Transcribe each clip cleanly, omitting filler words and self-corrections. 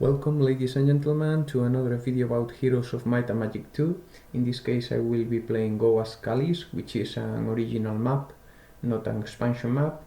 Welcome, ladies and gentlemen, to another video about Heroes of Might and Magic 2. In this case I will be playing Go as Callis, which is an original map, not an expansion map,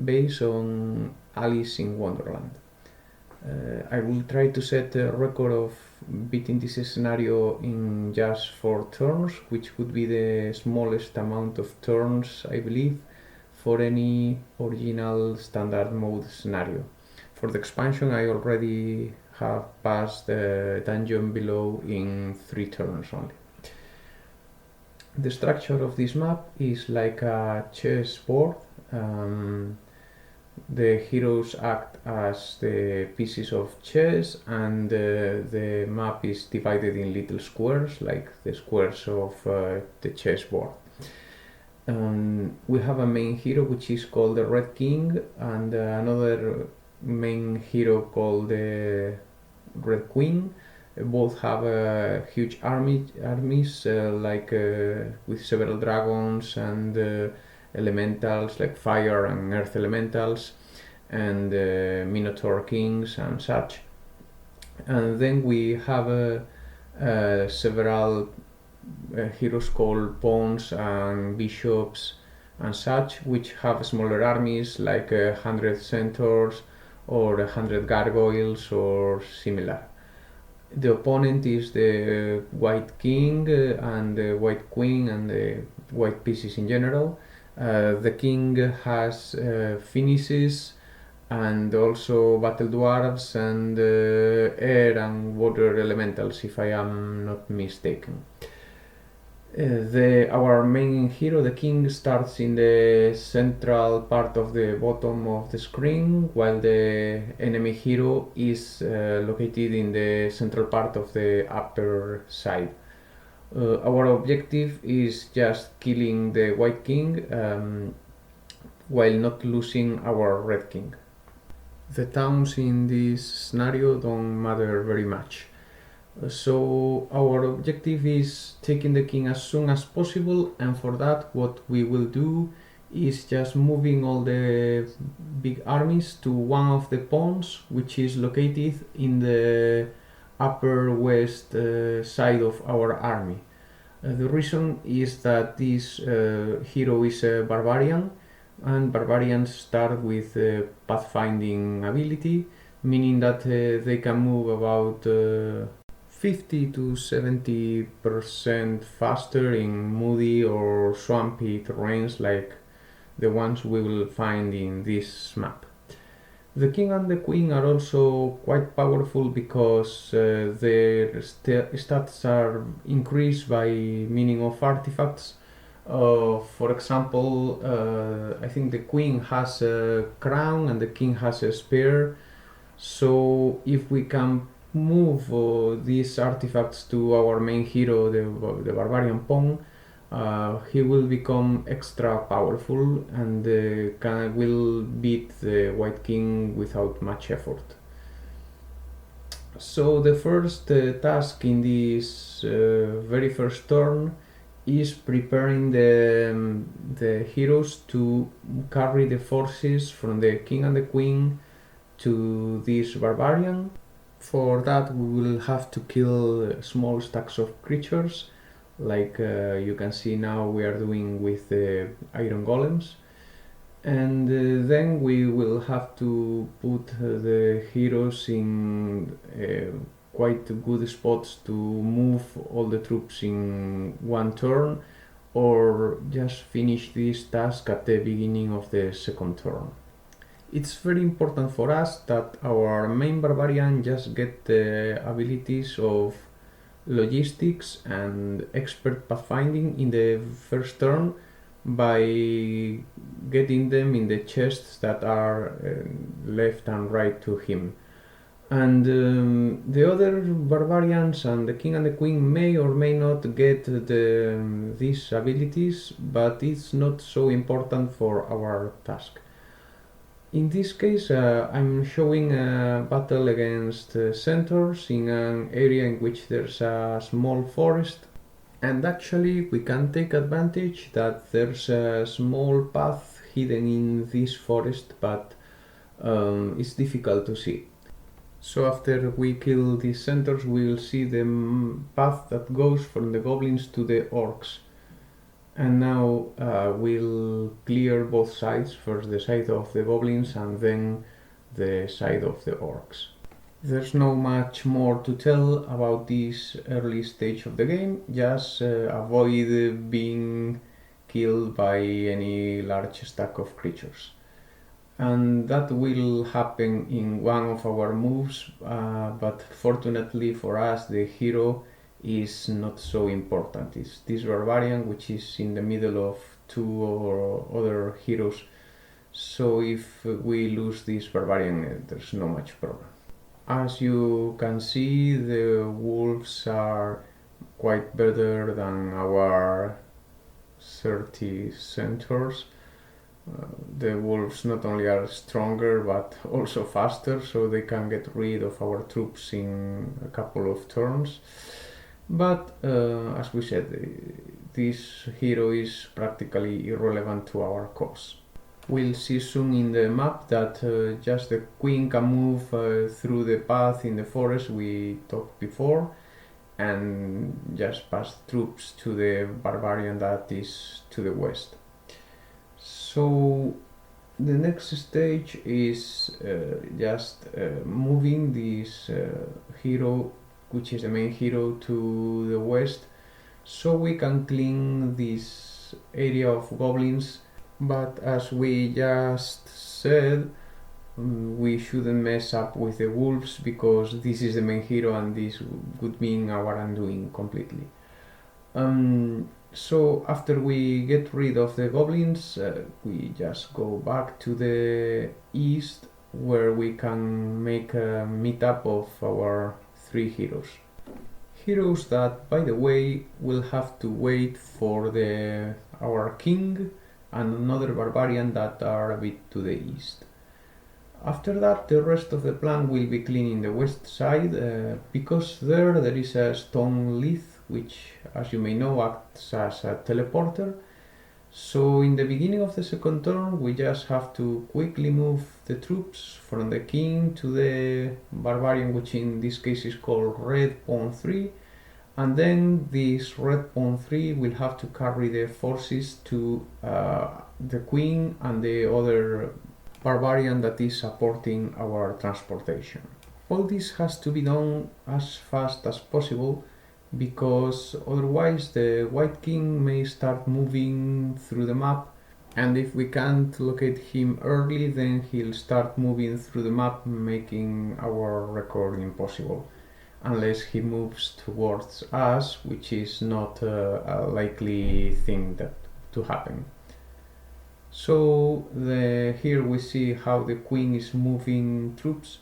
based on Alice in Wonderland. I will try to set a record of beating this scenario in just 4 turns, which would be the smallest amount of turns, I believe, for any original standard mode scenario. For the expansion I already have passed the dungeon below in 3 turns only. The structure of this map is like a chessboard. The heroes act as the pieces of chess, and the map is divided in little squares, like the squares of the chessboard. We have a main hero which is called the Red King, and another main hero called the Red Queen. Both have huge armies with several dragons and elementals like fire and earth elementals, and Minotaur kings and such. And then we have several heroes called pawns and bishops and such, which have smaller armies like 100 centaurs or 100 gargoyles or similar. The opponent is the White King and the White Queen and the White pieces in general. The King has finishes and also battle dwarves and air and water elementals, if I am not mistaken. Our main hero, the king, starts in the central part of the bottom of the screen, while the enemy hero is located in the central part of the upper side. Our objective is just killing the White King while not losing our Red King. The towns in this scenario don't matter very much. So our objective is taking the king as soon as possible, and for that what we will do is just moving all the big armies to one of the pawns, which is located in the upper west side of our army. The reason is that this hero is a barbarian, and barbarians start with pathfinding ability, meaning that they can move about 50 to 70% faster in moody or swampy terrains like the ones we will find in this map. The king and the queen are also quite powerful because their stats are increased by meaning of artifacts. For example, I think the queen has a crown and the king has a spear, so if we can move these artifacts to our main hero, the barbarian pawn, he will become extra powerful and will beat the White King without much effort. So the first task in this very first turn is preparing the heroes to carry the forces from the king and the queen to this barbarian. For that we will have to kill small stacks of creatures, like you can see now we are doing with the iron golems, and then we will have to put the heroes in quite good spots to move all the troops in one turn, or just finish this task at the beginning of the second turn. It's very important for us that our main barbarian just get the abilities of logistics and expert pathfinding in the first turn by getting them in the chests that are left and right to him. And the other barbarians and the king and the queen may or may not get these abilities, but it's not so important for our task. In this case I'm showing a battle against centaurs in an area in which there's a small forest, and actually we can take advantage that there's a small path hidden in this forest, but it's difficult to see. So after we kill these centaurs, we'll see the path that goes from the goblins to the orcs. And now we'll clear both sides, first the side of the goblins and then the side of the orcs. There's no much more to tell about this early stage of the game, just avoid being killed by any large stack of creatures. And that will happen in one of our moves, but fortunately for us the hero is not so important. It's this barbarian which is in the middle of two or other heroes, so if we lose this barbarian there's no much problem. As you can see, the wolves are quite better than our 30 centaurs. The wolves not only are stronger but also faster, so they can get rid of our troops in a couple of turns. But as we said, this hero is practically irrelevant to our cause. We'll see soon in the map that just the queen can move through the path in the forest we talked before and just pass troops to the barbarian that is to the west. So the next stage is just moving this hero, which is the main hero, to the west, so we can clean this area of goblins. But as we just said, we shouldn't mess up with the wolves because this is the main hero and this would mean our undoing completely. So after we get rid of the goblins, we just go back to the east where we can make a meetup of our three heroes. Heroes that, by the way, will have to wait for our king and another barbarian that are a bit to the east. After that, the rest of the plan will be cleaning the west side, because there is a stone leaf which, as you may know, acts as a teleporter. So in the beginning of the second turn we just have to quickly move the troops from the king to the barbarian, which in this case is called red pawn 3, and then this red pawn 3 will have to carry the forces to the queen and the other barbarian that is supporting our transportation. All this has to be done as fast as possible because otherwise the white king may start moving through the map, and if we can't locate him early then he'll start moving through the map, making our record impossible unless he moves towards us, which is not a likely thing to happen. So here we see how the queen is moving troops.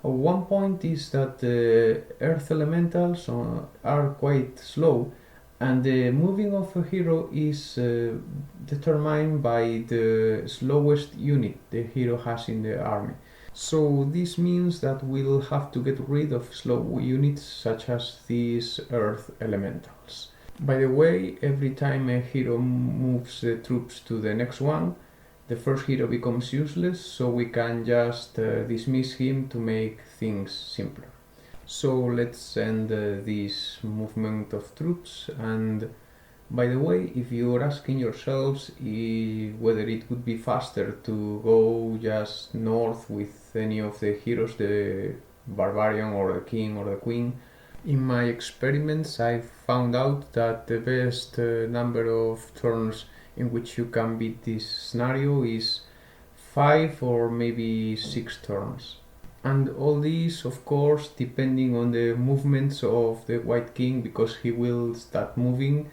One point is that the earth elementals are quite slow, and the moving of a hero is determined by the slowest unit the hero has in the army. So this means that we'll have to get rid of slow units such as these earth elementals. By the way, every time a hero moves the troops to the next one, the first hero becomes useless, so we can just dismiss him to make things simpler. So let's end this movement of troops. And by the way, if you're asking yourselves whether it would be faster to go just north with any of the heroes, the barbarian or the king or the queen, in my experiments I've found out that the best number of turns in which you can beat this scenario is 5 or maybe 6 turns. And all these, of course, depending on the movements of the white king, because he will start moving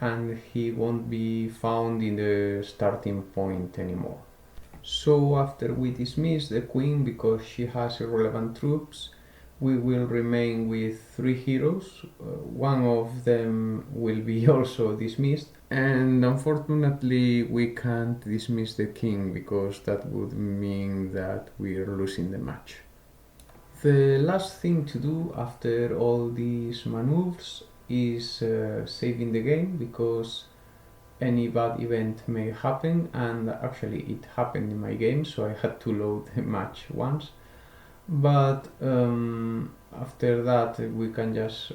and he won't be found in the starting point anymore. So after we dismiss the queen because she has irrelevant troops, we will remain with 3 heroes. One of them will be also dismissed, and unfortunately we can't dismiss the king because that would mean that we're losing the match. The last thing to do after all these maneuvers is saving the game, because any bad event may happen, and actually it happened in my game, so I had to load the match once. but after that we can just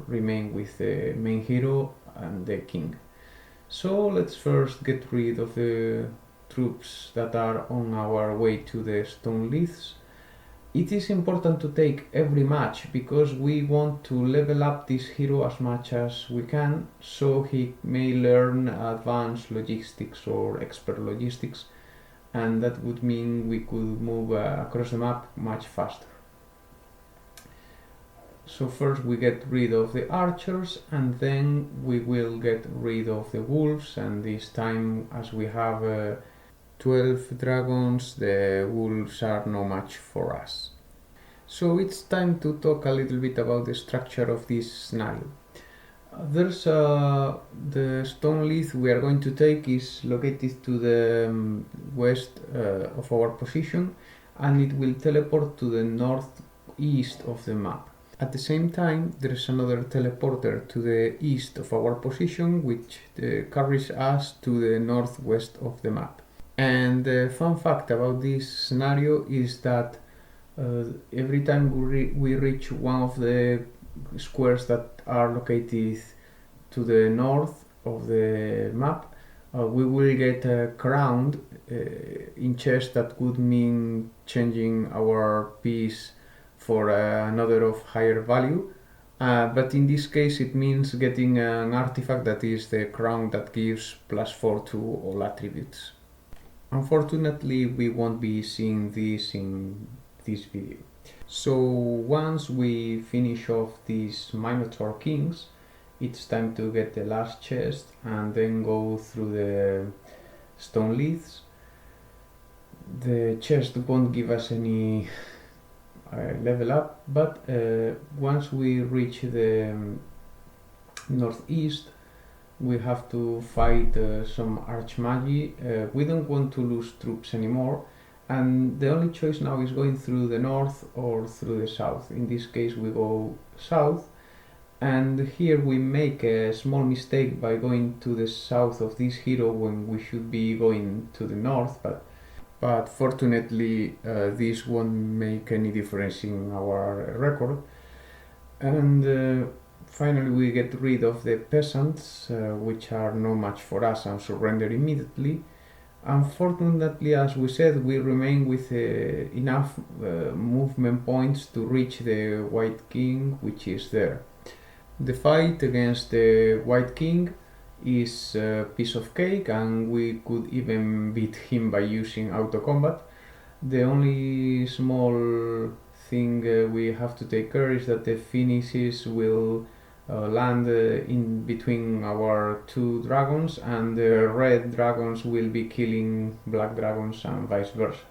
remain with the main hero and the king. So let's first get rid of the troops that are on our way to the stone leads. It is important to take every match because we want to level up this hero as much as we can, so he may learn advanced logistics or expert logistics, and that would mean we could move across the map much faster. So first we get rid of the archers, and then we will get rid of the wolves, and this time, as we have 12 dragons, the wolves are no match for us. So it's time to talk a little bit about the structure of this scenario. There's the stone leaf we are going to take is located to the west of our position, and it will teleport to the northeast of the map. At the same time, there is another teleporter to the east of our position, which carries us to the northwest of the map. And the fun fact about this scenario is that every time we reach one of the squares that are located to the north of the map, we will get crowned in chest. That would mean changing our piece for another of higher value, but in this case it means getting an artifact that is the crown that gives +4 to all attributes. Unfortunately, we won't be seeing this in this video. So once we finish off these Minotaur Kings, it's time to get the last chest and then go through the stone leads. The chest won't give us any level up, but once we reach the northeast, we have to fight some archmagi. We don't want to lose troops anymore, and the only choice now is going through the north or through the south. In this case we go south, and here we make a small mistake by going to the south of this hero when we should be going to the north, but fortunately this won't make any difference in our record. And finally we get rid of the peasants, which are no match for us, and surrender immediately. Unfortunately, as we said, we remain with enough movement points to reach the White King, which is there. The fight against the White King is a piece of cake, and we could even beat him by using auto combat. The only small thing we have to take care is that the finishes will land in between our two dragons, and the red dragons will be killing black dragons and vice versa.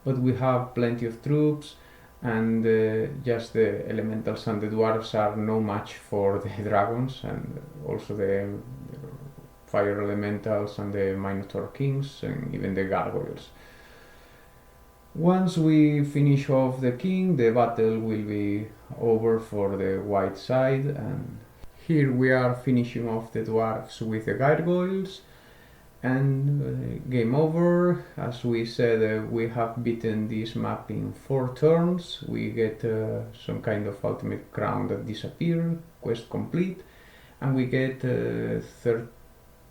But we have plenty of troops, and just the elementals and the dwarves are no match for the dragons, and also the fire elementals and the Minotaur Kings and even the gargoyles. Once we finish off the king, the battle will be over for the white side, and here we are finishing off the dwarves with the gargoyles, and game over. As we said, we have beaten this map in 4 turns. We get some kind of ultimate crown that disappears, quest complete, and we get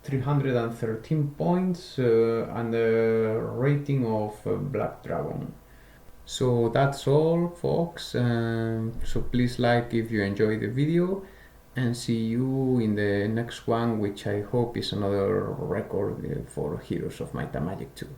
313 points and a rating of Black Dragon. So that's all, folks. So please like if you enjoyed the video, and see you in the next one, which I hope is another record for Heroes of Might and Magic 2.